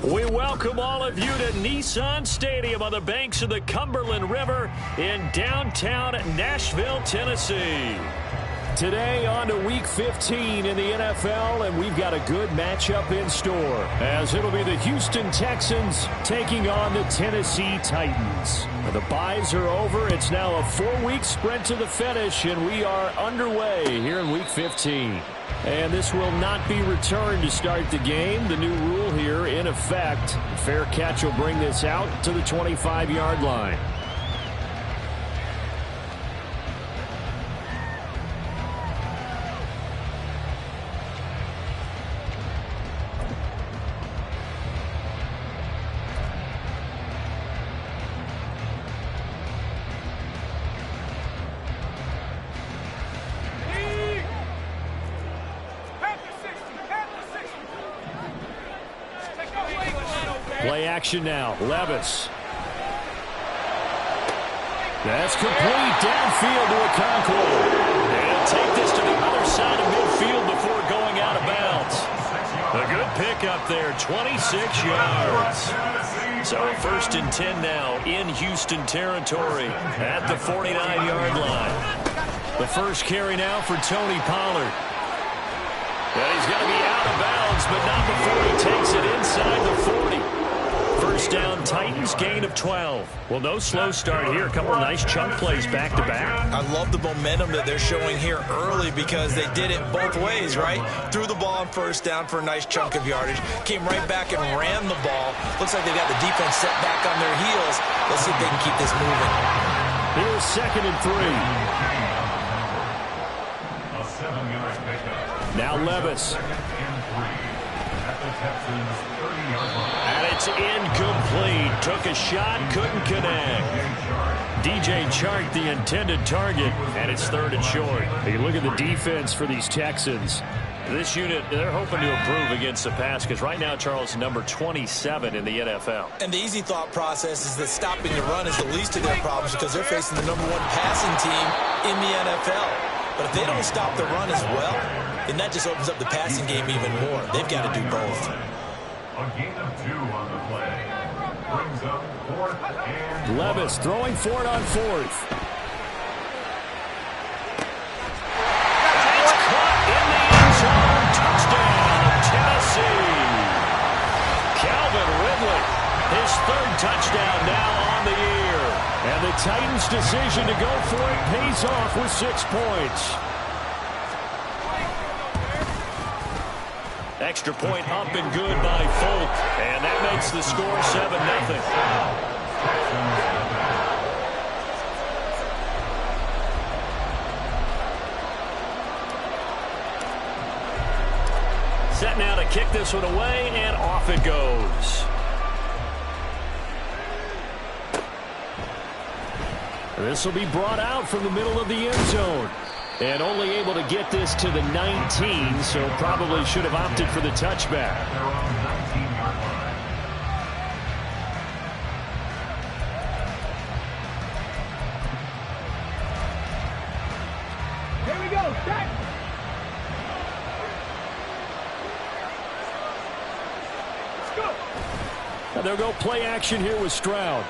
We welcome all of you to Nissan Stadium on the banks of the Cumberland River in downtown Nashville, Tennessee. Today on to Week 15 in the NFL, and we've got a good matchup in store, as it'll be the Houston Texans taking on the Tennessee Titans. The byes are over. It's now a 4-week sprint to the finish, and we are underway here in Week 15. And this will not be returned to start the game. The new rule here in effect. Fair catch will bring this out to the 25-yard line. Play action now. Levis. That's complete. Downfield to Okonkwo. And take this to the other side of midfield before going out of bounds. A good pickup there. 26 yards. So first and 10 now in Houston territory at the 49-yard line. The first carry now for Tony Pollard. And he's going to be out of bounds, but not before he takes it inside the 40. First down, Titans, gain of 12. Well, no slow start here. A couple of nice chunk plays back-to-back. I love the momentum that they're showing here early because they did it both ways, right? Threw the ball on first down for a nice chunk of yardage. Came right back and ran the ball. Looks like they got the defense set back on their heels. Let's see if they can keep this moving. Here's 2nd and 3. A 7-yard pickup. Now Levis. And it's incomplete. Took a shot, couldn't connect. DJ Chark, the intended target, and it's 3rd and short. Hey, look at the defense for these Texans. This unit, they're hoping to improve against the pass because right now, Charles, number 27 in the NFL. And the easy thought process is that stopping the run is the least of their problems because they're facing the number 1 passing team in the NFL. But if they don't stop the run as well, then that just opens up the passing game even more. They've got to do both. A gain of 2 on the play. Brings up 4th and Levis throwing for it on 4th. It's caught in the end zone. Touchdown, Tennessee. Calvin Ridley, his 3rd touchdown now on the year. And the Titans' decision to go for it pays off with 6 points. Extra point up and good by Folk. And that makes the score 7-0. Set now to kick this one away, and off it goes. This will be brought out from the middle of the end zone. And only able to get this to the 19, so probably should have opted for the touchback. Here we go, set. Let's go. And they'll go play action here with Stroud.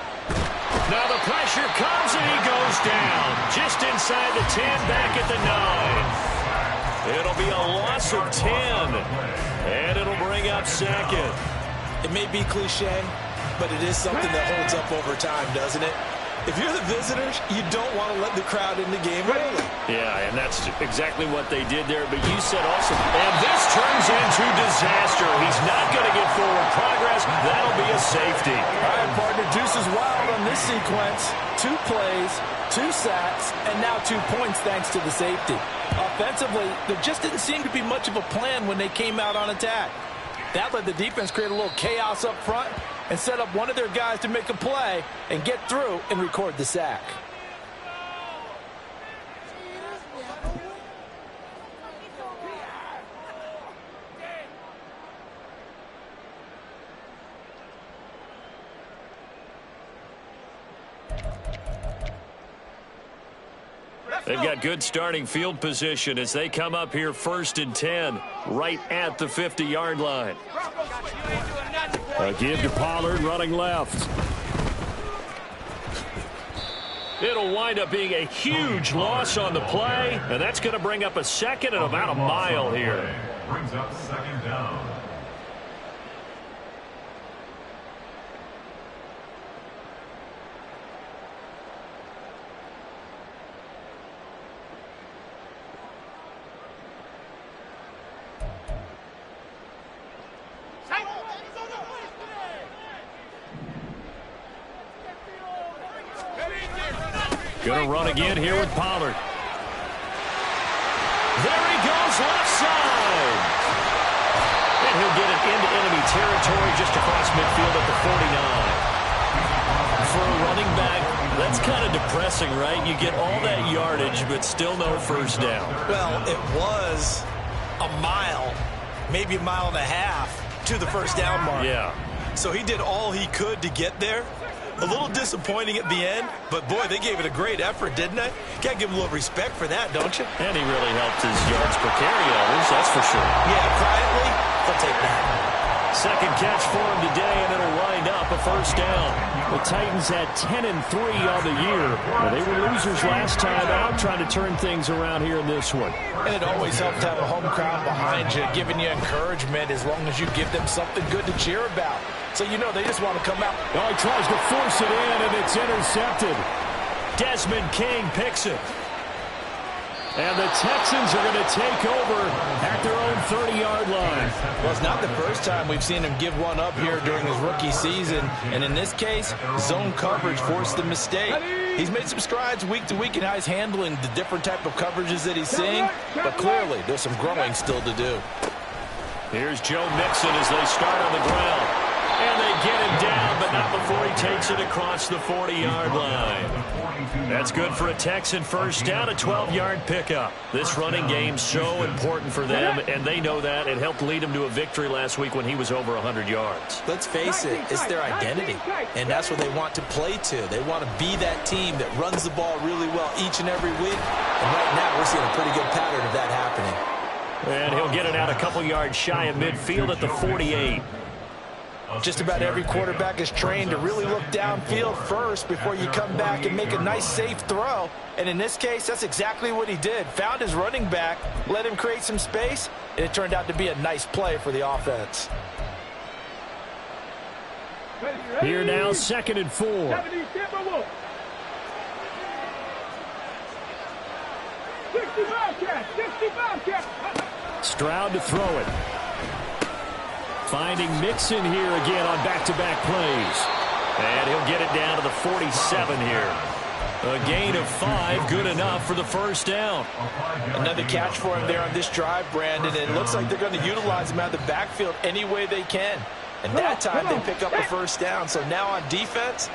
Now the pressure comes and he goes down. Just inside the 10, back at the 9. It'll be a loss of 10. And it'll bring up 2nd. It may be cliche, but it is something that holds up over time, doesn't it? If you're the visitors, you don't want to let the crowd in the game early. Yeah, and that's exactly what they did there. But you said also, and this turns into disaster. He's not going to get forward progress. That'll be a safety. All right, partner, deuce is wild on this sequence. 2 plays, 2 sacks, and now 2 points thanks to the safety. Offensively, there just didn't seem to be much of a plan when they came out on attack. That let the defense create a little chaos up front and set up one of their guys to make a play and get through and record the sack. They've got good starting field position as they come up here 1st and 10, right at the 50-yard line. A give to Pollard running left. It'll wind up being a huge loss on the play, and that's going to bring up a second and about a mile here. Brings up 2nd down. Going to run again here with Pollard. There he goes, left side. And he'll get it into enemy territory just across midfield at the 49. For a running back, that's kind of depressing, right? You get all that yardage, but still no first down. Well, it was a mile, maybe a mile and a half to the first down mark. Yeah. So he did all he could to get there. A little disappointing at the end, but boy, they gave it a great effort, didn't they? Got to give him a little respect for that, don't you? And he really helped his yards per carry others, that's for sure. Yeah, quietly, they'll take that. Second catch for him today, and it'll wind up a first down. The Titans had 10-3 on the year. Well, they were losers last time out, trying to turn things around here in this one. And it always helps to have a home crowd behind you, giving you encouragement as long as you give them something good to cheer about. So you know they just want to come out. Oh, he tries to force it in, and it's intercepted. Desmond King picks it. And the Texans are going to take over at their own 30-yard line. Well, it's not the first time we've seen him give one up here during his rookie season. And in this case, zone coverage forced the mistake. He's made some strides week to week in how he's handling the different type of coverages that he's seeing. But clearly, there's some growing still to do. Here's Joe Mixon as they start on the ground. And they get him down, but not before he takes it across the 40-yard line. That's good for a Texan first down, a 12-yard pickup. This running game's so important for them, and they know that. It helped lead them to a victory last week when he was over 100 yards. Let's face it, it's their identity, and that's what they want to play to. They want to be that team that runs the ball really well each and every week, and right now we're seeing a pretty good pattern of that happening. And he'll get it out a couple yards shy of midfield at the 48. Just about every quarterback is trained to really look downfield first before you come back and make a nice, safe throw. And in this case, that's exactly what he did. Found his running back, let him create some space, and it turned out to be a nice play for the offense. Here now, 2nd and 4. Stroud to throw it. Finding Mixon here again on back-to-back plays. And he'll get it down to the 47 here. A gain of 5, good enough for the first down. Another catch for him there on this drive, Brandon. And it looks like they're going to utilize him out of the backfield any way they can. And that time they pick up a first down. So now on defense,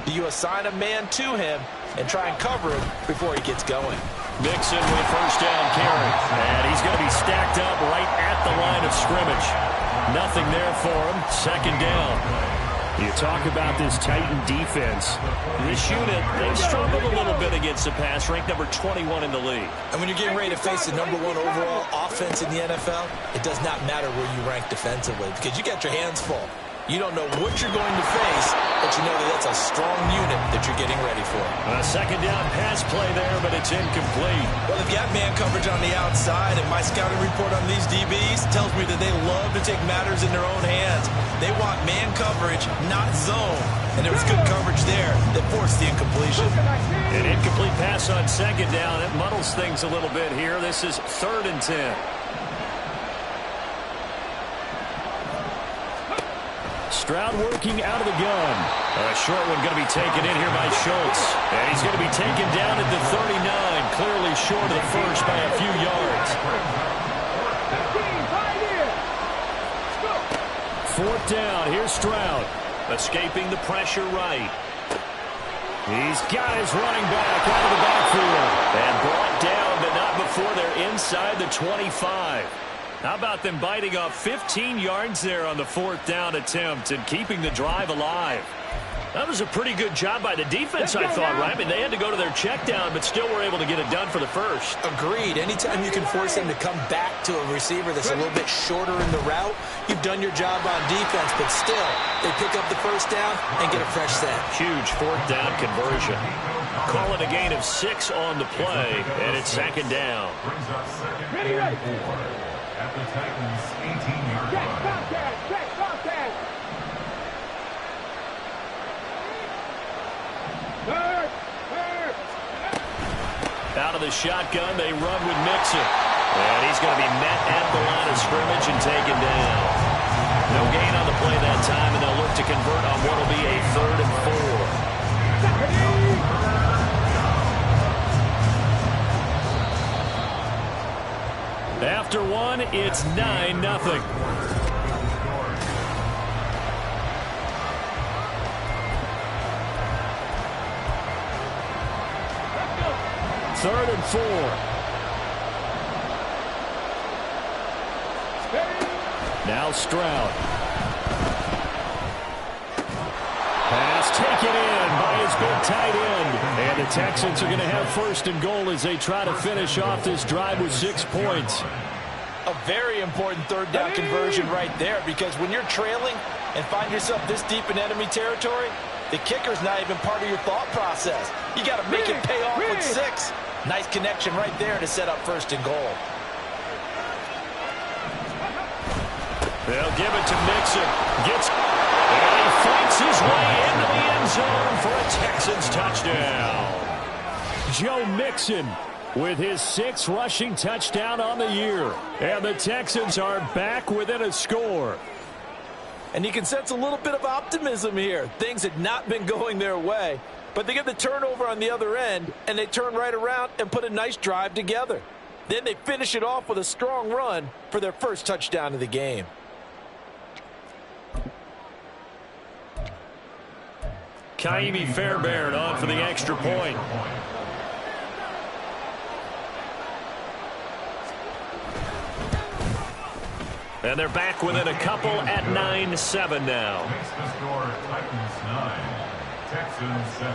do you assign a man to him and try and cover him before he gets going? Mixon with a first down carry. And he's going to be stacked up right at the line of scrimmage. Nothing there for him. 2nd down. You talk about this Titan defense. This unit, they've struggled a little bit against the pass, ranked number 21 in the league. And when you're getting ready to face the #1 overall offense in the NFL, it does not matter where you rank defensively because you got your hands full. You don't know what you're going to face, but you know that that's a strong unit that you're getting ready for. A 2nd down pass play there, but it's incomplete. Well, they've got man coverage on the outside, and my scouting report on these DBs tells me that they love to take matters in their own hands. They want man coverage, not zone. And there was good coverage there that forced the incompletion. An incomplete pass on 2nd down. It muddles things a little bit here. This is 3rd and 10. Stroud working out of the gun. A short one going to be taken in here by Schultz. And he's going to be taken down at the 39. Clearly short of the first by a few yards. 4th down. Here's Stroud. Escaping the pressure right. He's got his running back out of the backfield. And brought down, but not before they're inside the 25. How about them biting off 15 yards there on the 4th down attempt and keeping the drive alive? That was a pretty good job by the defense, I thought, right? I mean, they had to go to their check down, but still were able to get it done for the first. Agreed. Anytime you can force them to come back to a receiver that's a little bit shorter in the route, you've done your job on defense, but still, they pick up the first down and get a fresh set. Huge fourth down conversion. Call it a gain of 6 on the play, and it's second down. Brings up second and 4 at the Titans' 18-yard line. Out of the shotgun, they run with Mixon. And he's going to be met at the line of scrimmage and taken down. No gain on the play that time, and they'll look to convert on what will be a 3rd and 4. After one, it's 9-0. Third and 4. Now Stroud. Pass taken in by his big tight end. And the Texans are going to have 1st and goal as they try to finish off this drive with 6 points. A very important 3rd down conversion right there, because when you're trailing and find yourself this deep in enemy territory, the kicker's not even part of your thought process. You got to make it pay off with 6. Nice connection right there to set up 1st and goal. They'll give it to Mixon. And he fights his way into the end zone for a Texans touchdown. Joe Mixon with his 6th rushing touchdown on the year. And the Texans are back within a score. And you can sense a little bit of optimism here. Things had not been going their way, but they get the turnover on the other end, and they turn right around and put a nice drive together. Then they finish it off with a strong run for their first touchdown of the game. Kaimi Fairbairn on for the extra point. And they're back within a couple at 9-7 now. Makes the score Titans 9, Texans 7.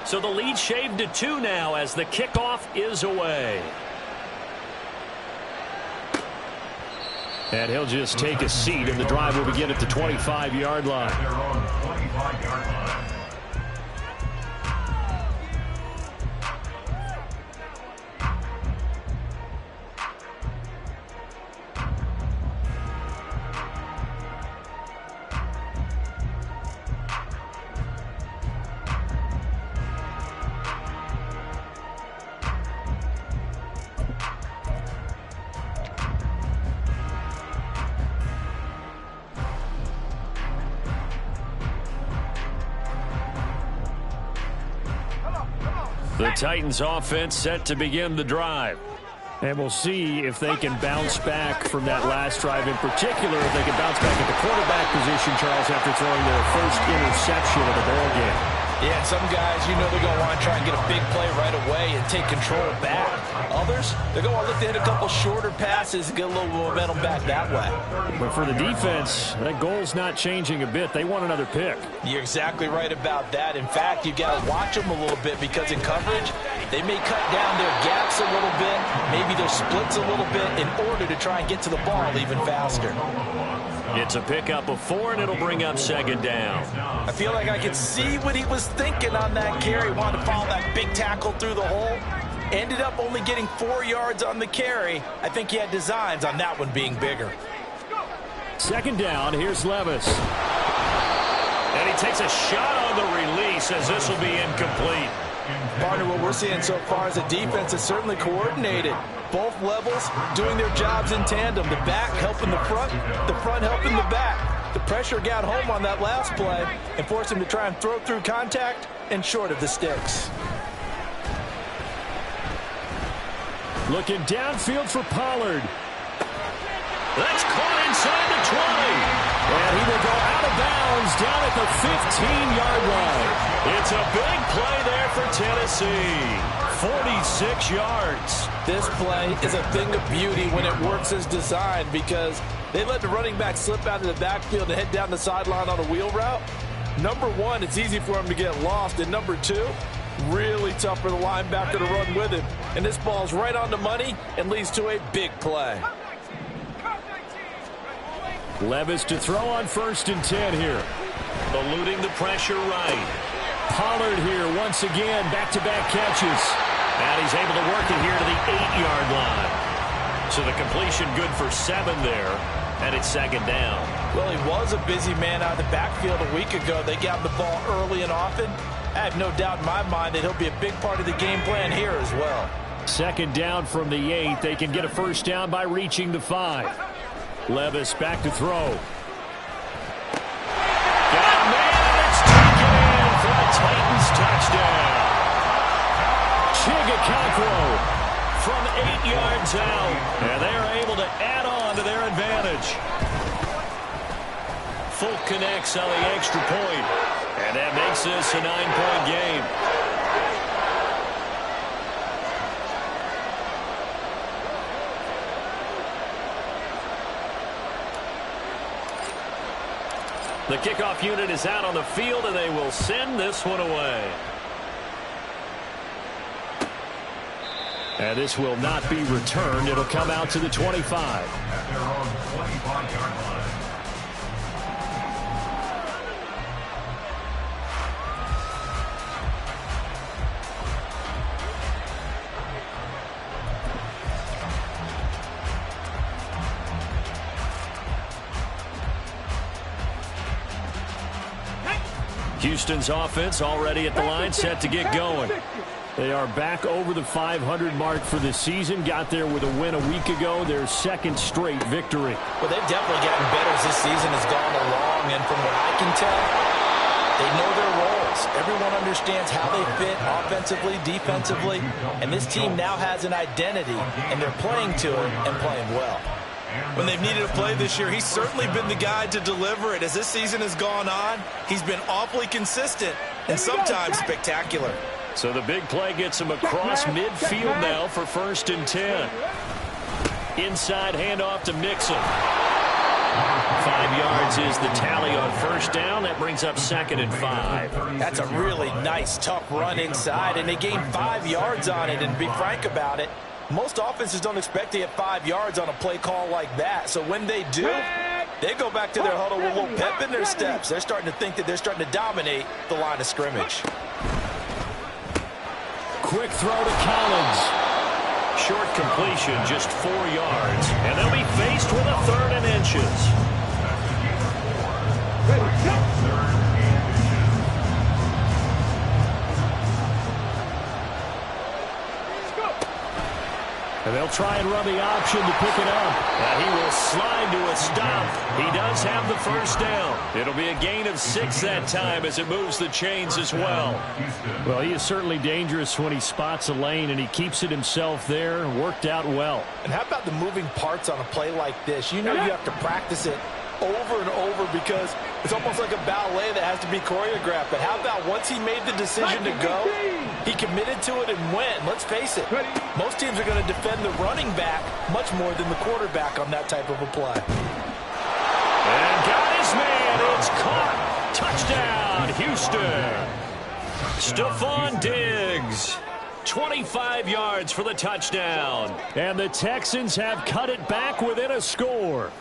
So the lead shaved to 2 now as the kickoff is away. And he'll just take a seat, and the drive will begin at the 25-yard line. Their own 25-yard line. The Titans offense set to begin the drive. And we'll see if they can bounce back from that last drive, in particular, if they can bounce back at the quarterback position, Charles, after throwing their first interception of the ball game. Yeah, some guys, you know, they're going to want to try and get a big play right away and take control back. Others, they're going to look to hit a couple shorter passes and get a little momentum back that way. But for the defense, that goal's not changing a bit. They want another pick. You're exactly right about that. In fact, you've got to watch them a little bit, because in coverage, they may cut down their gaps a little bit, maybe their splits a little bit, in order to try and get to the ball even faster. It's a pickup of 4, and it'll bring up second down. I feel like I could see what he was thinking on that carry. Wanted to follow that big tackle through the hole. Ended up only getting 4 yards on the carry. I think he had designs on that one being bigger. Second down, here's Levis. And he takes a shot on the release as this will be incomplete. Partner, what we're seeing so far is a defense is certainly coordinated. Both levels doing their jobs in tandem. The back helping the front helping the back. The pressure got home on that last play and forced him to try and throw through contact and short of the sticks. Looking downfield for Pollard. That's caught inside the 20. And he will go is down at the 15-yard line. It's a big play there for Tennessee. 46 yards. This play is a thing of beauty when it works as designed because they let the running back slip out of the backfield and head down the sideline on a wheel route. Number one, it's easy for him to get lost. And number two, really tough for the linebacker to run with him. And this ball's right on the money and leads to a big play. Levis to throw on 1st and 10 here. Eluding the pressure right. Pollard here once again, back-to-back catches. And he's able to work it here to the 8-yard line. So the completion good for 7 there, and it's 2nd down. Well, he was a busy man out of the backfield a week ago. They got him the ball early and often. I have no doubt in my mind that he'll be a big part of the game plan here as well. 2nd down from the 8. They can get a 1st down by reaching the 5. Levis back to throw. Got a man, and it's taken in for a Titans touchdown. Chigacancro from 8 yards out, and they are able to add on to their advantage. Fulk connects on the extra point, and that makes this a 9-point game. The kickoff unit is out on the field, and they will send this one away. And this will not be returned. It'll come out to the 25. At their own 25-yard line. Houston's offense already at the line, set to get going. They are back over the 500 mark for the season. Got there with a win a week ago, their 2nd straight victory. Well, they've definitely gotten better as this season has gone along, and from what I can tell, they know their roles. Everyone understands how they fit offensively, defensively, and this team now has an identity, and they're playing to it and playing well. When they've needed a play this year, he's certainly been the guy to deliver it. As this season has gone on, he's been awfully consistent and sometimes spectacular. So the big play gets him across midfield now for 1st and 10. Inside handoff to Mixon. 5 yards is the tally on 1st down. That brings up 2nd and 5. That's a really nice, tough run inside, and they gained 5 yards on it. And to be frank about it, most offenses don't expect to get 5 yards on a play call like that. So when they do, they go back to their huddle with a little pep in their steps. They're starting to think that they're starting to dominate the line of scrimmage. Quick throw to Collins. Short completion, just 4 yards. And they'll be faced with a 3rd and inches. And they'll try and run the option to pick it up. And he will slide to a stop. He does have the 1st down. It'll be a gain of 6 that time as it moves the chains as well. Well, he is certainly dangerous when he spots a lane, and he keeps it himself there. Worked out well. And how about the moving parts on a play like this? You know you have to practice it over and over because it's almost like a ballet that has to be choreographed. But how about once he made the decision to go, he committed to it and went. Let's face it, most teams are going to defend the running back much more than the quarterback on that type of a play. And got his man. It's caught. Touchdown, Houston. Stephon Diggs. 25 yards for the touchdown. And the Texans have cut it back within a score.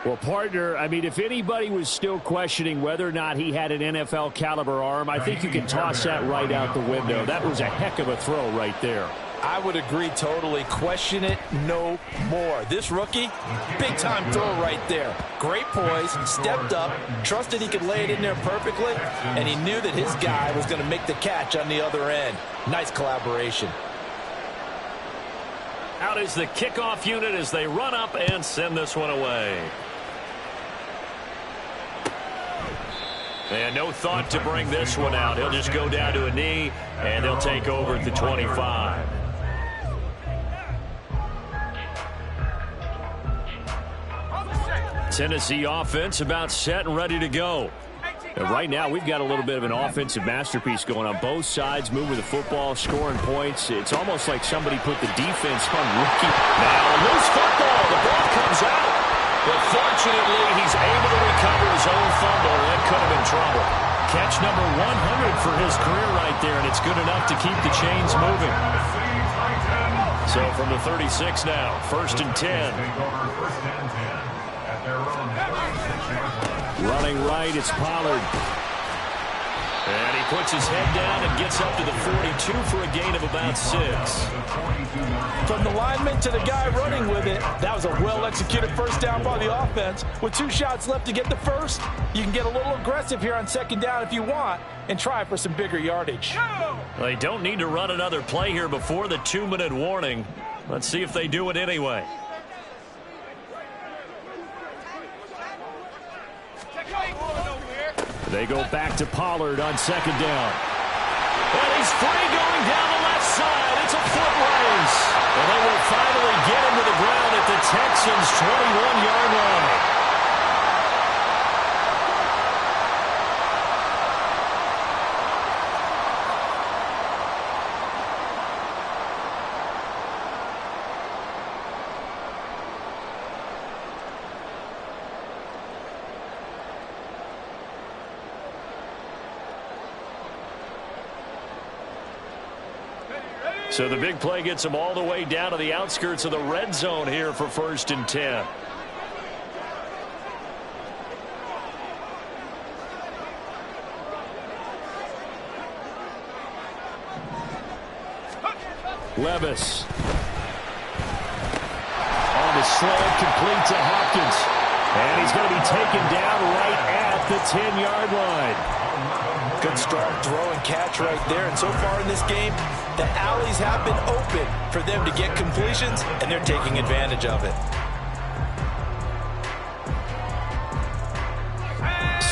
Well, partner, I mean, if anybody was still questioning whether or not he had an NFL caliber arm, I think you can toss that right out the window. That was a heck of a throw right there. I would agree totally. Question it no more. This rookie, big-time throw right there. Great poise, stepped up, trusted he could lay it in there perfectly, and he knew that his guy was going to make the catch on the other end. Nice collaboration. Out is the kickoff unit as they run up and send this one away. And no thought to bring this one out. He'll just go down to a knee, and they'll take over at the 25. Tennessee offense about set and ready to go. And right now, we've got a little bit of an offensive masterpiece going on both sides, moving the football, scoring points. It's almost like somebody put the defense on rookie. Now, loose football. The ball comes out. But fortunately, he's able to recover his own fumble. That could have been trouble. Catch number 100 for his career right there, and it's good enough to keep the chains moving. So from the 36 now, 1st and 10. Running right, it's Pollard. And he puts his head down and gets up to the 42 for a gain of about 6. From the lineman to the guy running with it, that was a well-executed first down by the offense. With 2 shots left to get the first, you can get a little aggressive here on 2nd down if you want and try for some bigger yardage. They don't need to run another play here before the 2-minute warning. Let's see if they do it anyway. They go back to Pollard on 2nd down. And he's free going down the left side. It's a foot race. And they will finally get him to the ground at the Texans' 21-yard line. So the big play gets them all the way down to the outskirts of the red zone here for 1st and 10. Levis. On the slant, complete to Hopkins. And he's going to be taken down right at the 10-yard line. Good strong throw and catch right there. And so far in this game, the alleys have been open for them to get completions, and they're taking advantage of it.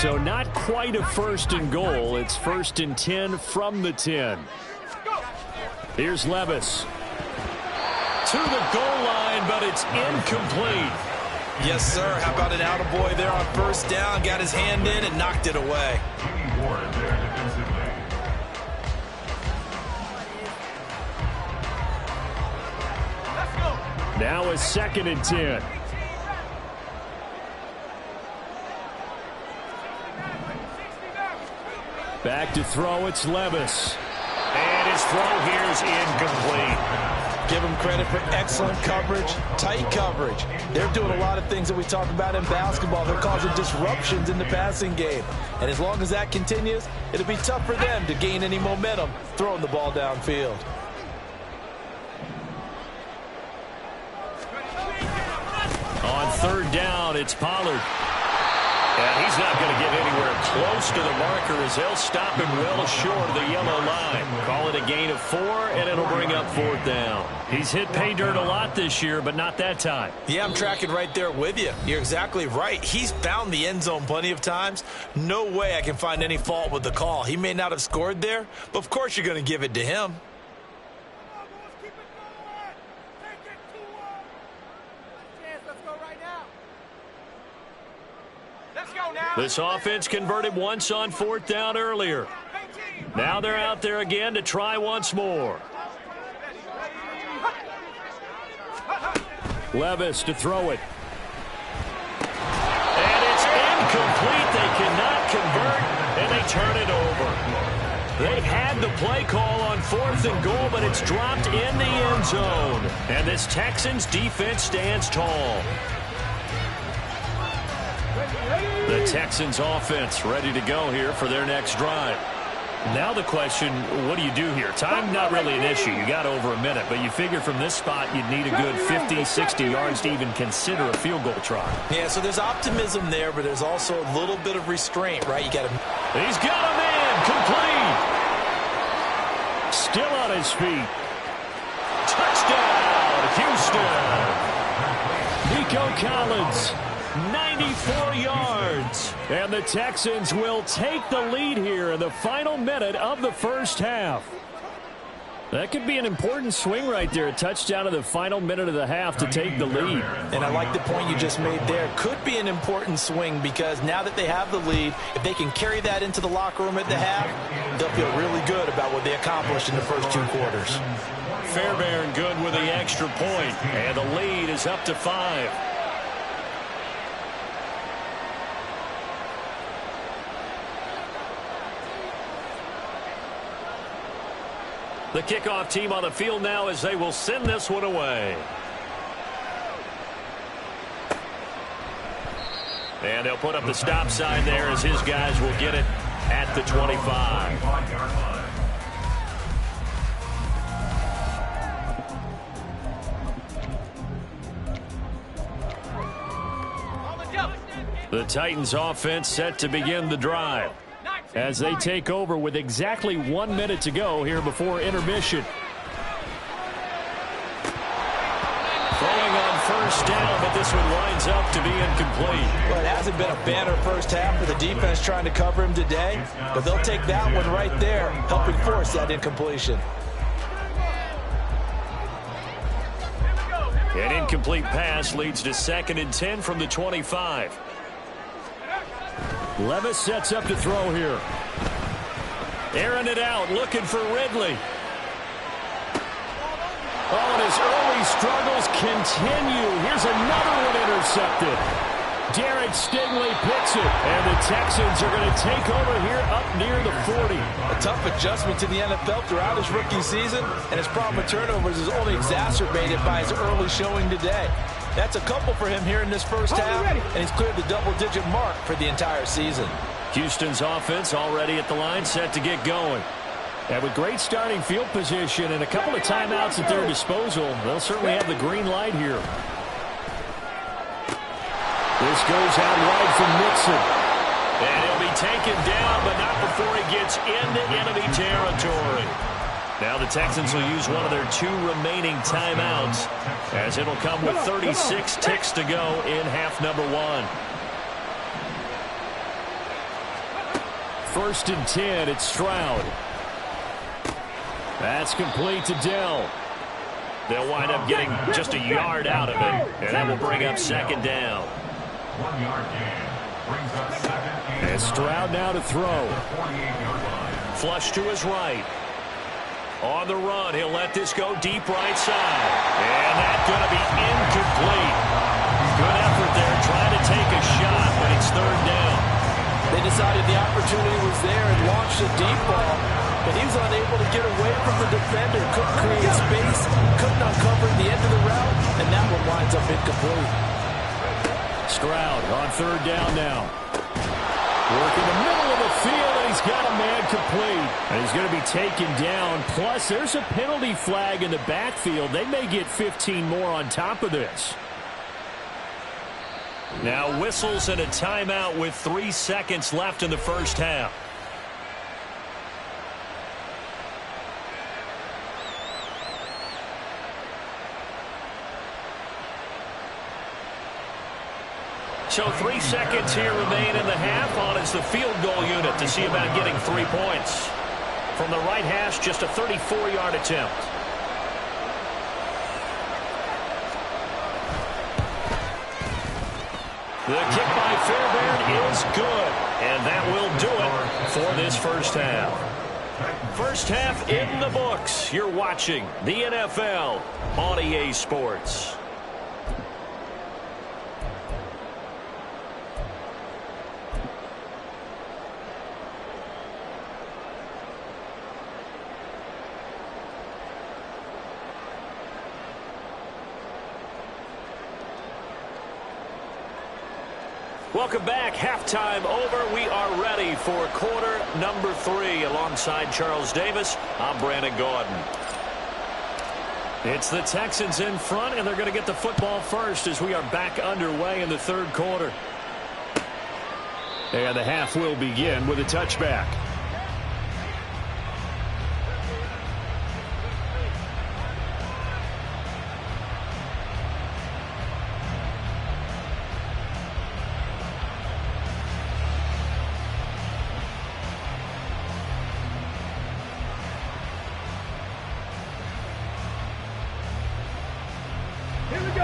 So not quite a 1st and goal. It's 1st and 10 from the 10. Here's Levis. To the goal line, but it's incomplete. Yes, sir. How about an attaboy there on 1st down? Got his hand in and knocked it away. Now a 2nd and 10. Back to throw, it's Levis. And his throw here is incomplete. Give them credit for excellent coverage, tight coverage. They're doing a lot of things that we talk about in basketball. They're causing disruptions in the passing game. And as long as that continues, it'll be tough for them to gain any momentum throwing the ball downfield. On 3rd down, it's Pollard. And he's not going to get anywhere close to the marker as they'll stop him well short of the yellow line. Call it a gain of 4, and it'll bring up 4th down. He's hit pay dirt a lot this year, but not that time. Yeah, I'm tracking right there with you. You're exactly right. He's found the end zone plenty of times. No way I can find any fault with the call. He may not have scored there, but of course you're going to give it to him. This offense converted once on 4th down earlier. Now they're out there again to try once more. Levis to throw it. And it's incomplete. They cannot convert, and they turn it over. They had the play call on 4th and goal, but it's dropped in the end zone. And this Texans defense stands tall. The Texans offense ready to go here for their next drive. Now the question, what do you do here? Time not really an issue. You got over a minute, but you figure from this spot you'd need a good 50, 60 yards to even consider a field goal try. Yeah, so there's optimism there, but there's also a little bit of restraint, right? He's got a man complete. Still on his feet. Touchdown, Houston. Nico Collins. 94 yards. And the Texans will take the lead here in the final minute of the 1st half. That could be an important swing right there. A touchdown in the final minute of the half to take the lead. And I like the point you just made there. Could be an important swing because now that they have the lead, if they can carry that into the locker room at the half, they'll feel really good about what they accomplished in the first 2 quarters. Fairbairn good with the extra point, and the lead is up to 5. The kickoff team on the field now as they will send this one away. And they'll put up the stop sign there as his guys will get it at the 25. The Titans offense set to begin the drive as they take over with exactly 1 minute to go here before intermission. Throwing on first down, but this one winds up to be incomplete. Well, it hasn't been a banner first half for the defense trying to cover him today, but they'll take that one right there, helping force that incompletion. An incomplete pass leads to 2nd and 10 from the 25. Levis sets up to throw here. Airing it out, looking for Ridley. Oh, and his early struggles continue. Here's another one intercepted. Derek Stingley picks it, and the Texans are going to take over here up near the 40. A tough adjustment to the NFL throughout his rookie season, and his problem with turnovers is only exacerbated by his early showing today. That's a couple for him here in this first half, and he's cleared the double-digit mark for the entire season. Houston's offense already at the line, set to get going. And with great starting field position and a couple of timeouts at their disposal, they'll certainly have the green light here. This goes out wide from Nixon. And he'll be taken down, but not before he gets into enemy territory. Now the Texans will use one of their 2 remaining timeouts, as it'll come with 36 ticks to go in half number 1. 1st and 10, it's Stroud. That's complete to Dell. They'll wind up getting just a yard out of it, and that will bring up 2nd down. 1 yard gain brings up 2nd And Stroud now to throw. 48-yard line. Flush to his right. On the run, he'll let this go deep right side. And that's going to be incomplete. Good effort there trying to take a shot, but it's 3rd down. They decided the opportunity was there and launched a deep ball, but he was unable to get away from the defender. Couldn't create space, couldn't uncover the end of the route, and that one winds up incomplete. Stroud on 3rd down now. Work in the middle of the field, and he's got a man complete. And he's going to be taken down. Plus, there's a penalty flag in the backfield. They may get 15 more on top of this. Now whistles and a timeout with 3 seconds left in the first half. So 3 seconds here remain in the half. On is the field goal unit to see about getting 3 points. From the right hash, just a 34-yard attempt. The kick by Fairbairn is good, and that will do it for this first half. First half in the books. You're watching the NFL on EA Sports. Welcome back. Halftime over. We are ready for quarter number 3. Alongside Charles Davis, I'm Brandon Gordon. It's the Texans in front, and they're going to get the football first as we are back underway in the 3rd quarter. And the half will begin with a touchback.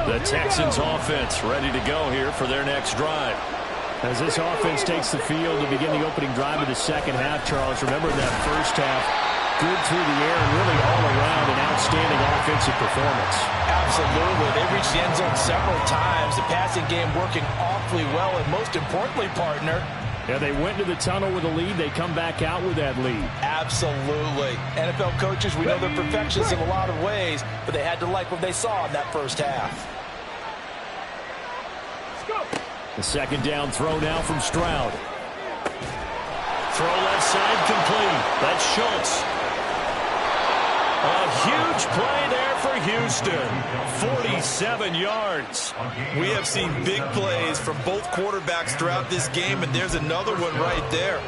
The Texans offense ready to go here for their next drive. As this offense takes the field to begin the opening drive of the second half, Charles, remember that first half, good through the air and really all around an outstanding offensive performance. Absolutely. They reached the end zone several times. The passing game working awfully well, and most importantly, partner, yeah, they went to the tunnel with a lead. They come back out with that lead. Absolutely. NFL coaches, we know they're perfectionists in a lot of ways, but they had to like what they saw in that first half. The second down throw now from Stroud. Throw left side complete. That's Schultz. A huge play there for Houston. 47 yards. We have seen big plays from both quarterbacks throughout this game, and there's another one right there.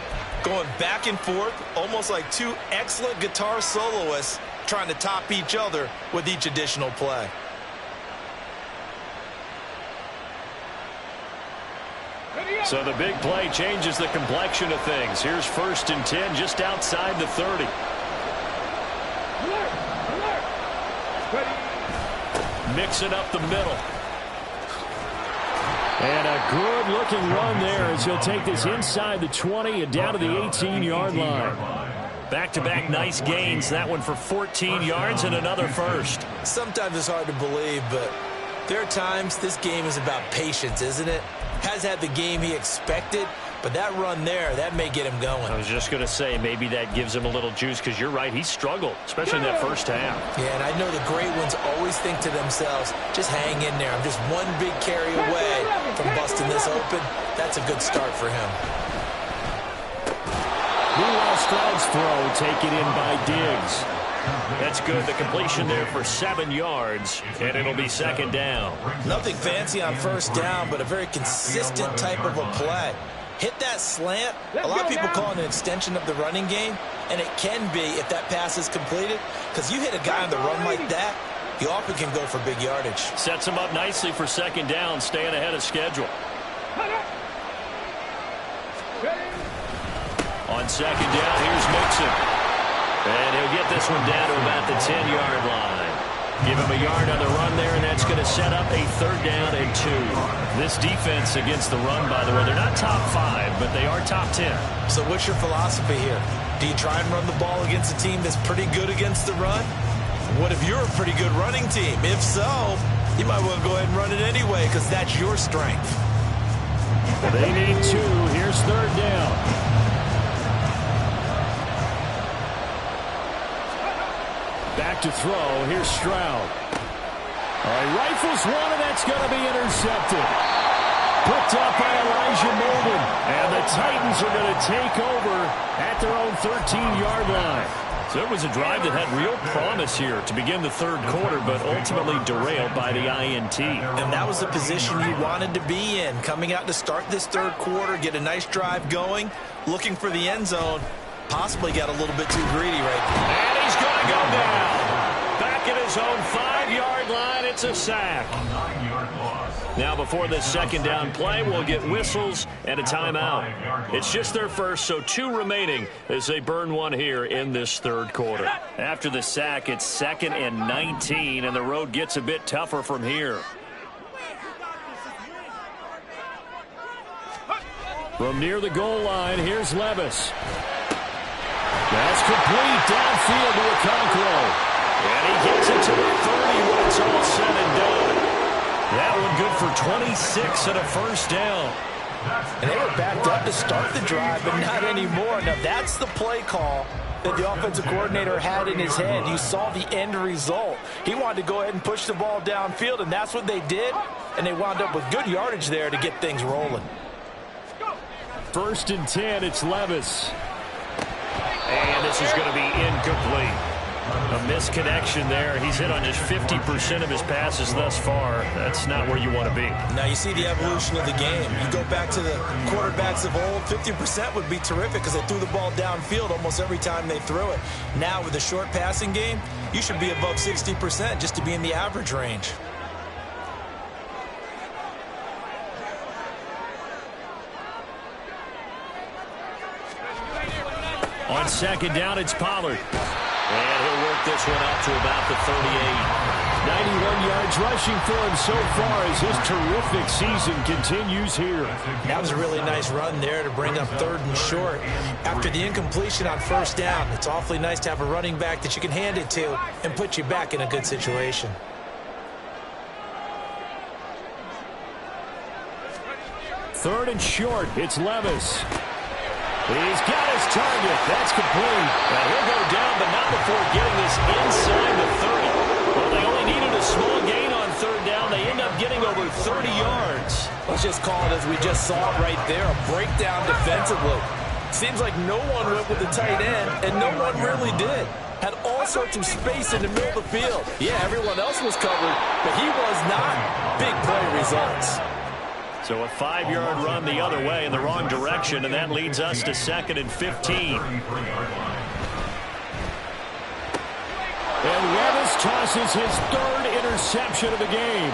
Going back and forth, almost like two excellent guitar soloists trying to top each other with each additional play. So the big play changes the complexion of things. Here's 1st and 10 just outside the 30. Mixing up the middle. And a good-looking run there as he'll take this inside the 20 and down to the 18-yard line. Back-to-back nice gains. That one for 14 yards and another first. Sometimes it's hard to believe, but there are times this game is about patience, isn't it? Has had the game he expected, but that run there, that may get him going. I was just going to say, maybe that gives him a little juice, because you're right, he struggled, especially in that first half. Yeah, and I know the great ones always think to themselves, just hang in there. I'm just one big carry away from busting this open. That's a good start for him. Meanwhile, Stroud's throw taken in by Diggs. That's good. The completion there for 7 yards, and it'll be second down. Nothing fancy on first down, but a very consistent type of a play. Hit that slant. A lot of people call it an extension of the running game, and it can be if that pass is completed, because you hit a guy on the run like that, he often can go for big yardage. Sets him up nicely for second down, staying ahead of schedule. On second down, here's Mixon. And he'll get this one down to about the 10-yard line. Give him a yard on the run there, and that's going to set up a 3rd down and 2. This defense against the run, by the way, they're not top 5, but they are top 10. So what's your philosophy here? Do you try and run the ball against a team that's pretty good against the run? What if you're a pretty good running team? If so, you might want to go ahead and run it anyway, because that's your strength. They need 2. Here's 3rd down. Back to throw. Here's Stroud. All right, rifles one, and that's going to be intercepted. Picked up by Elijah Molden. And the Titans are going to take over at their own 13-yard line. So it was a drive that had real promise here to begin the 3rd quarter, but ultimately derailed by the INT. And that was the position you wanted to be in. Coming out to start this 3rd quarter, get a nice drive going, looking for the end zone. Possibly got a little bit too greedy right there. And he's going to go down. Back at his own 5-yard line, it's a sack. Now before this second down play, we'll get whistles and a timeout. It's just their first, so 2 remaining as they burn one here in this 3rd quarter. After the sack, it's 2nd and 19, and the road gets a bit tougher from here. From near the goal line, here's Levis. That's complete downfield to Okonkwo. And he gets it to the 30 when it's all said and done. That one good for 26 and a first down. And they were backed up to start the drive, but not anymore. Now, that's the play call that the offensive coordinator had in his head. You saw the end result. He wanted to go ahead and push the ball downfield, and that's what they did. And they wound up with good yardage there to get things rolling. 1st and 10, it's Levis. And this is going to be incomplete. A misconnection there. He's hit on just 50% of his passes thus far. That's not where you want to be. Now you see the evolution of the game. You go back to the quarterbacks of old, 50% would be terrific because they threw the ball downfield almost every time they threw it. Now with the short passing game, you should be above 60% just to be in the average range. On second down, it's Pollard. And he'll work this one out to about the 38. 91 yards rushing for him so far as his terrific season continues here. That was a really nice run there to bring up 3rd and short. After the incompletion on 1st down, it's awfully nice to have a running back that you can hand it to and put you back in a good situation. 3rd and short. It's Levis. He's got his target. That's complete. Now he'll go down, but not before getting this inside the 30. Well, they only needed a small gain on 3rd down. They end up getting over 30 yards. Let's just call it as we just saw it right there, a breakdown defensively. Seems like no one went with the tight end, and no one really did. Had all sorts of space in the middle of the field. Yeah, everyone else was covered, but he was not. Big play results. So a 5-yard run the other way in the wrong direction, and that leads us to 2nd and 15. And Levis tosses his 3rd interception of the game.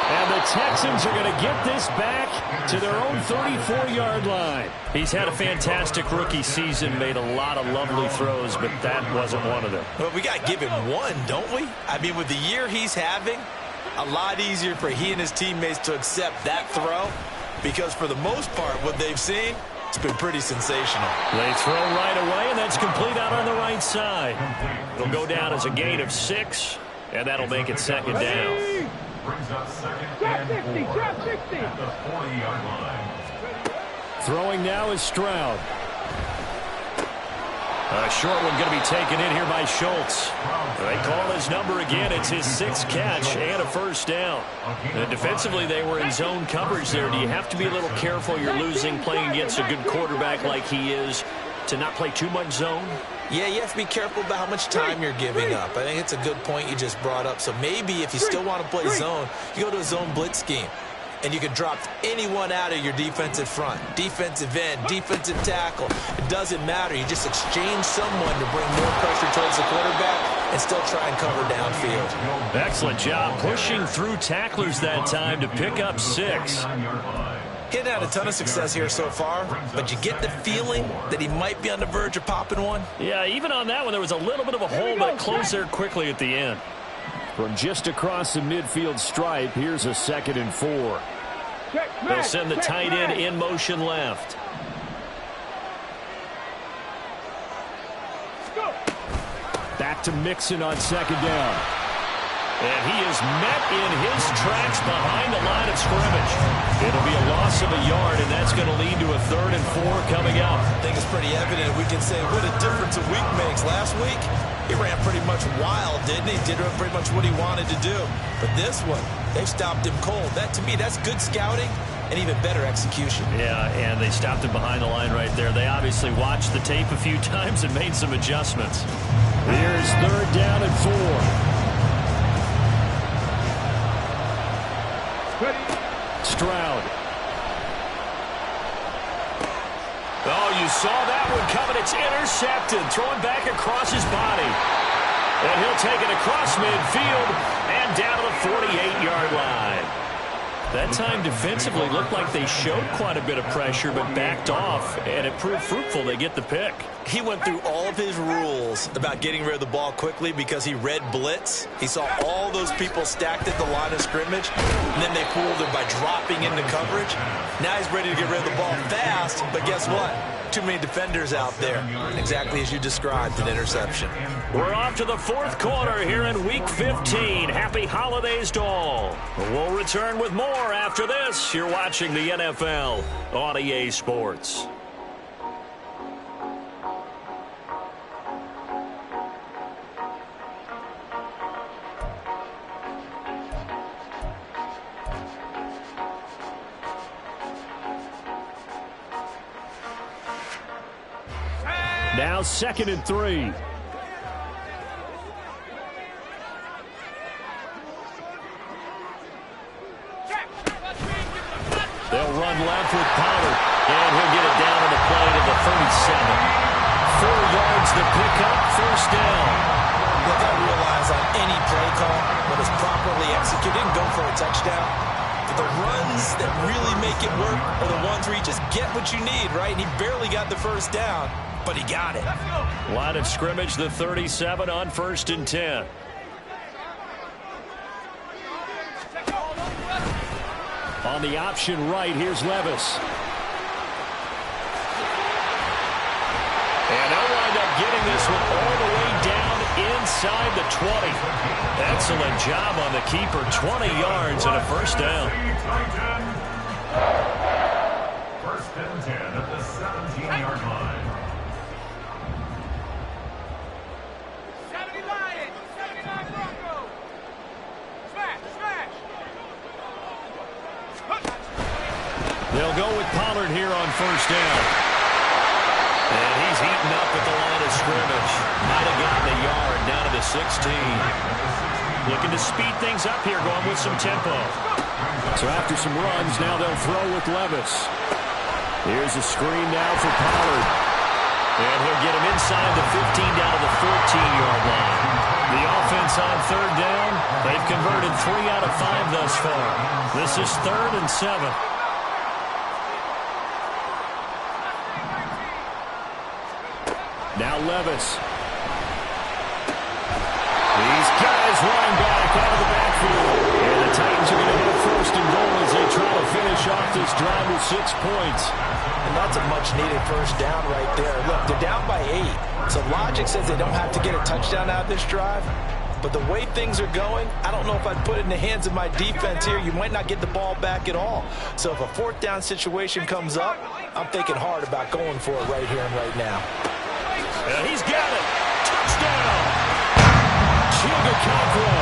And the Texans are going to get this back to their own 34-yard line. He's had a fantastic rookie season, made a lot of lovely throws, but that wasn't one of them. Well, we got to give him one, don't we? I mean, with the year he's having, a lot easier for he and his teammates to accept that throw, because for the most part, what they've seen, it's been pretty sensational. They throw right away, and that's complete out on the right side. It'll go down as a gain of 6, and that'll make it 2nd down. Brings up 2nd and 4 at the 40-yard line. Throwing now is Stroud. A short one going to be taken in here by Schultz. They call his number again. It's his 6th catch and a 1st down. And defensively, they were in zone coverage there. Do you have to be a little careful? You're losing, playing against a good quarterback like he is, to not play too much zone? Yeah, you have to be careful about how much time you're giving up. I think it's a good point you just brought up. So maybe if you still want to play zone, you go to a zone blitz scheme. And you can drop anyone out of your defensive front, defensive end, defensive tackle. It doesn't matter. You just exchange someone to bring more pressure towards the quarterback and still try and cover downfield. Excellent job pushing through tacklers that time to pick up 6. He's had a ton of success here so far, but you get the feeling that he might be on the verge of popping one. Yeah, even on that one, there was a little bit of a hole, but it closed there quickly at the end. From just across the midfield stripe, here's a 2nd and 4. They'll send the tight end in motion left. Back to Mixon on 2nd down. And he is met in his tracks behind the line of scrimmage. It'll be a loss of a yard, and that's going to lead to a 3rd and 4 coming up. I think it's pretty evident. We can say what a difference a week makes. Last week, he ran pretty much wild, didn't he? Did pretty much what he wanted to do. But this one, they stopped him cold. That, to me, that's good scouting and even better execution. Yeah, and they stopped him behind the line right there. They obviously watched the tape a few times and made some adjustments. Here's 3rd down and 4. Stroud. Oh, you saw that one coming. It's intercepted. Thrown back across his body. And he'll take it across midfield and down to the 48-yard line. That time defensively looked like they showed quite a bit of pressure but backed off, and it proved fruitful. They get the pick. He went through all of his rules about getting rid of the ball quickly because he read blitz. He saw all those people stacked at the line of scrimmage, and then they fooled him by dropping into coverage. Now he's ready to get rid of the ball fast, but guess what? Too many defenders out there. Exactly as you described, an interception. We're off to the 4th quarter here in Week 15. Happy holidays to all. We'll return with more after this. You're watching the NFL on EA Sports. Now 2nd and 3. They'll run left with Pollard, and he'll get it down on the play to the 37. 4 yards to pick up, 1st down. Look, I realize on any play call, when it's properly executed, go for a touchdown. But the runs that really make it work are the ones where you just get what you need, right? And he barely got the 1st down, but he got it. Line of scrimmage, the 37 on 1st and 10. On the option right, here's Levis. And they'll wind up getting this one all the way down inside the 20. Excellent job on the keeper. 20 yards and a first down. First and 10 at the 17-yard line. 70 Lions, 79 Broncos. Smash, smash. They'll go with Pollard here on first down. And he's heating up at the line of scrimmage. Might have gotten a yard down to the 16. Looking to speed things up here, going with some tempo. So after some runs, now they'll throw with Levis. Here's a screen now for Pollard. And he'll get him inside the 15 down to the 14-yard line. The offense on third down, they've converted 3 out of 5 thus far. This is 3rd and 7. Now Levis. These guys running back out of the backfield. And the Titans are going to have first and goal as they try to finish off this drive with 6 points. And that's a much-needed first down right there. Look, they're down by 8. So logic says they don't have to get a touchdown out of this drive. But the way things are going, I don't know if I'd put it in the hands of my defense here. You might not get the ball back at all. So if a 4th down situation comes up, I'm thinking hard about going for it right here and right now. He's got it. Touchdown. Chigakakro,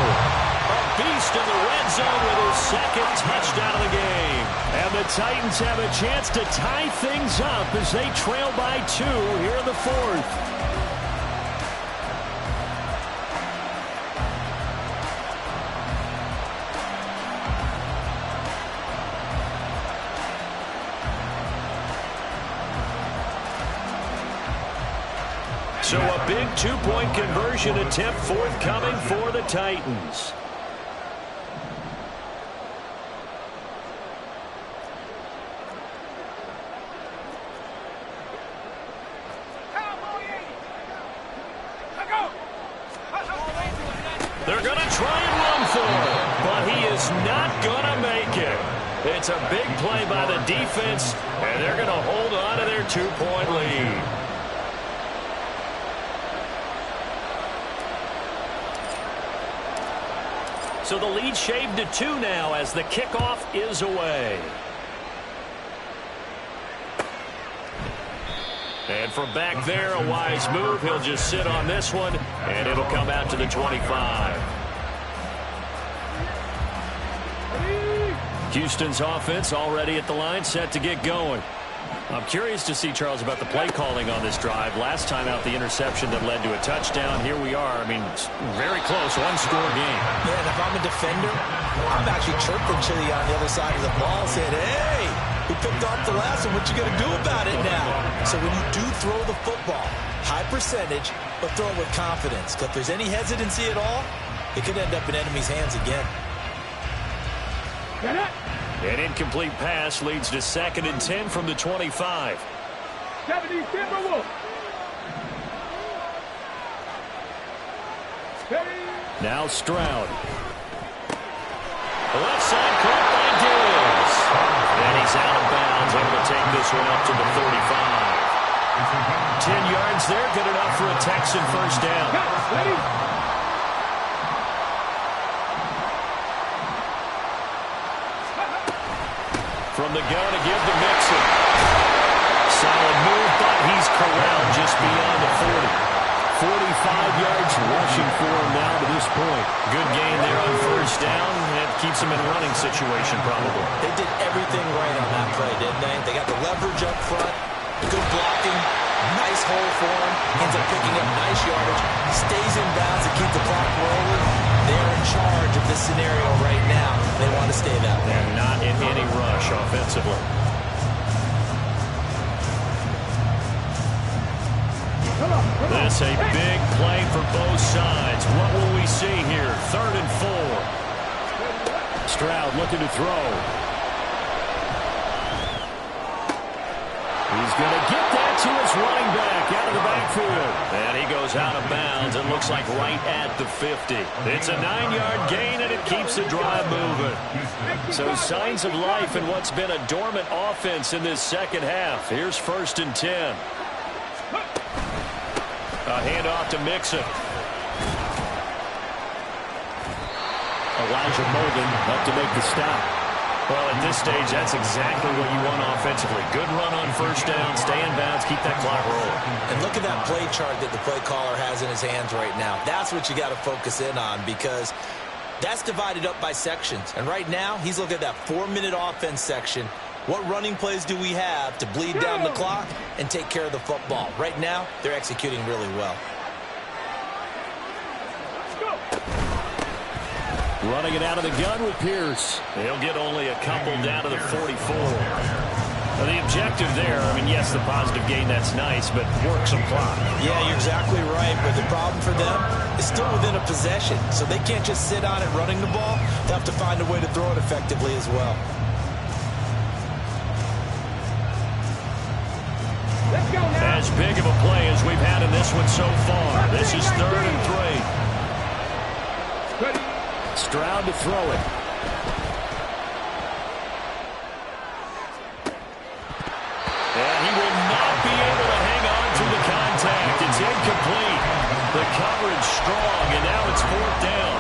a beast in the red zone with his 2nd touchdown of the game. And the Titans have a chance to tie things up as they trail by 2 here in the 4th. So a big 2-point conversion attempt forthcoming for the Titans. They're going to try and run for it, but he is not going to make it. It's a big play by the defense, and they're going to hold on to their 2-point lead. So the lead shaved to 2 now as the kickoff is away. And from back there, a wise move. He'll just sit on this one, and it'll come out to the 25. Houston's offense already at the line, set to get going. I'm curious to see, Charles, about the play calling on this drive. Last time out, the interception that led to a touchdown. Here we are. I mean, very close, 1-score game. Yeah, and if I'm a defender, I'm actually chirping Chili on the other side of the ball, saying, hey, we picked off the last one. What you going to do about it now? So when you do throw the football, high percentage, but throw it with confidence. Because if there's any hesitancy at all, it could end up in enemy's hands again. Get it. An incomplete pass leads to 2nd and 10 from the 25. 70 Timberwolves. Now Stroud. Left side caught by Diggs. And he's out of bounds, able to take this one up to the 35. 10 yards there, good enough for a Texan first down. From the gun to give to Mixon. Solid move, but he's corralled just beyond the 40. 45 yards rushing for him now to this point. Good gain there on first down. It keeps him in a running situation probably. They did everything right on that play, didn't they? They got the leverage up front, good blocking, nice hole for him. Ends up picking up nice yardage. Stays in bounds to keep the clock rolling. They're in charge of this scenario right now. They want to stay that way. And not in any rush offensively. This a big play for both sides. What will we see here? 3rd and 4. Stroud looking to throw. He's going to get that to his running back out of the backfield. And he goes out of bounds. It looks like right at the 50. It's a 9-yard gain, and it keeps the drive moving. So signs of life in what's been a dormant offense in this second half. Here's 1st and 10. A handoff to Mixon. Elijah Molden up to make the stop. Well, at this stage, that's exactly what you want offensively. Good run on 1st down, stay in bounds, keep that clock rolling. And look at that play chart that the play caller has in his hands right now. That's what you got to focus in on, because that's divided up by sections. And right now, he's looking at that 4-minute offense section. What running plays do we have to bleed down the clock and take care of the football? Right now, they're executing really well. Running it out of the gun with Pierce. He'll get only a couple down to the 44. Now the objective there, I mean, yes, the positive gain, that's nice, but work some clock. Yeah, you're exactly right, but the problem for them is still within a possession, so they can't just sit on it running the ball. They have to find a way to throw it effectively as well. As big of a play as we've had in this one so far. This is 3rd and 3. Stroud to throw it. And he will not be able to hang on to the contact. It's incomplete. The coverage strong, and now it's 4th down.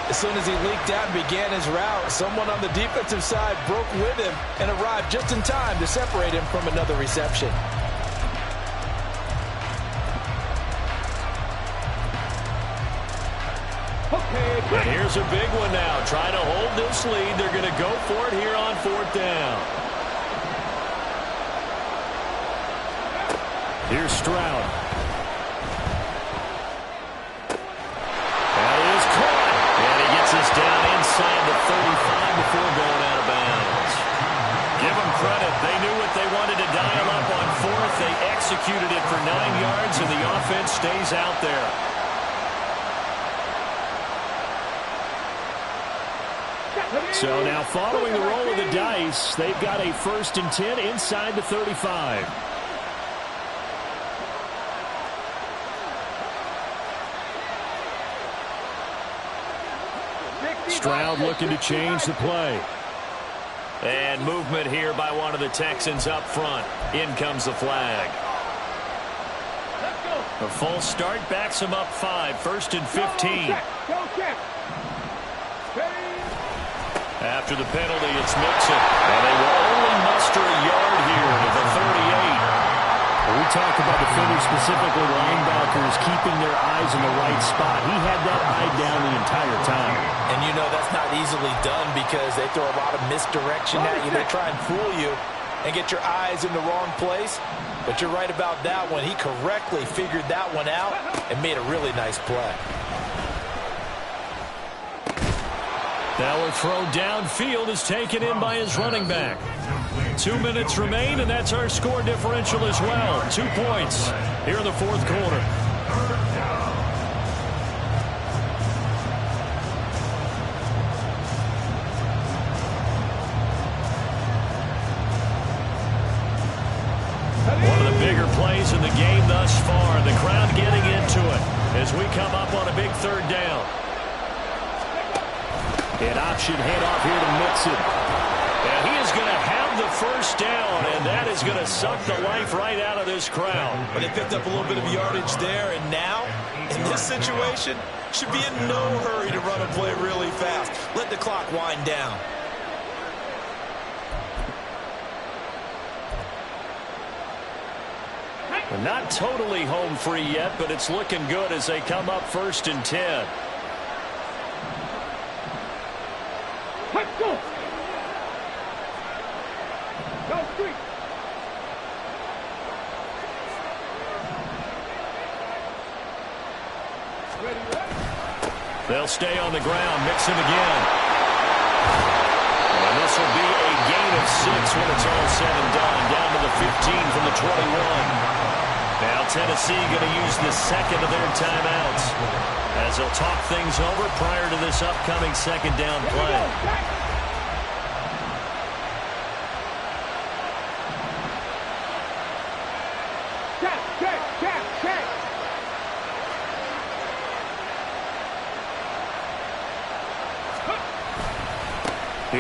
As soon as he leaked out and began his route, someone on the defensive side broke with him and arrived just in time to separate him from another reception. And here's a big one now. Trying to hold this lead. They're going to go for it here on 4th down. Here's Stroud. That is caught. And he gets us down inside the 35 before going out of bounds. Give them credit. They knew what they wanted to dial up on 4th. They executed it for 9 yards, and the offense stays out there. So now following the roll of the dice, they've got a 1st and 10 inside the 35. Stroud looking to change the play. And movement here by one of the Texans up front. In comes the flag. A false start backs him up 5. 1st and 15. After the penalty, it's Mixon. And they will only muster a yard here to the 38. Well, we talk about defenders, specifically linebackers, keeping their eyes in the right spot. He had that eye down the entire time. And you know that's not easily done because they throw a lot of misdirection at you. They try and fool you and get your eyes in the wrong place. But you're right about that one. He correctly figured that one out and made a really nice play. Now a throw downfield is taken in by his running back. 2 minutes remain, and that's our score differential as well. 2 points here in the 4th quarter. One of the bigger plays in the game thus far. The crowd getting into it as we come up on a big 3rd down. An option handoff here to Mixon. And he is going to have the 1st down, and that is going to suck the life right out of this crowd. But they picked up a little bit of yardage there, and now, in this situation, should be in no hurry to run a play really fast. Let the clock wind down. Well, not totally home free yet, but it's looking good as they come up 1st and 10. Let's go. Go street. They'll stay on the ground. Mixon again. And this will be a gain of 6 when it's all said and done. Down to the 15 from the 21. Now Tennessee going to use the second of their timeouts as they'll talk things over prior to this upcoming 2nd down play.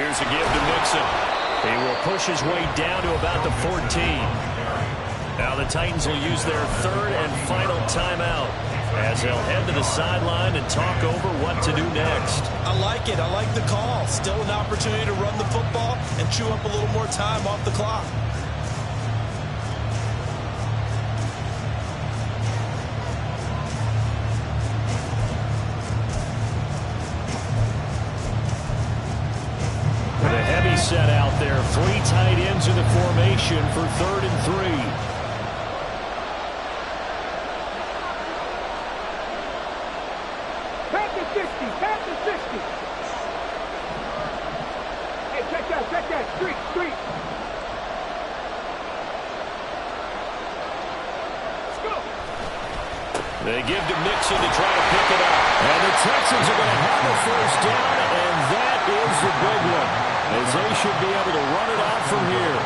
Here's a give to Mixon. He will push his way down to about the 14. Now the Titans will use their third and final timeout as they'll head to the sideline and talk over what to do next. I like it. I like the call. Still an opportunity to run the football and chew up a little more time off the clock. With a heavy set out there, 3 tight ends in the formation for 3rd and 3. Tap the 60. Tap the 60. Hey, check that. Check that. Street. Street. Let's go. They give to Mixon to try to pick it up. And the Texans are going to have a first down, and that is the big one, as they should be able to run it out from here.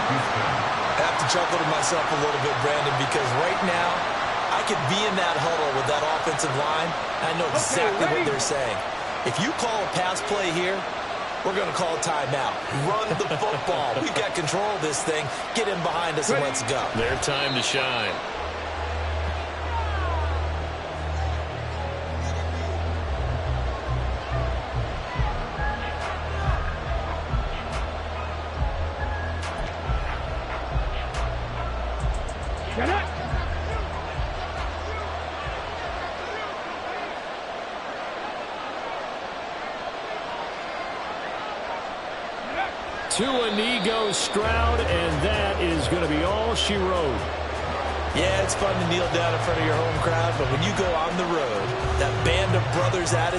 I have to chuckle to myself a little bit, Brandon, because right now I could be in that huddle with that offensive line. I know exactly what they're saying. If you call a pass play here, we're going to call a timeout. Run the football. We've got control of this thing. Get in behind us and let's go. Their time to shine. Get up. To Inigo Stroud, and that is going to be all she wrote. Yeah, it's fun to kneel down in front of your home crowd, but when you go on the road, that band of brothers attitude,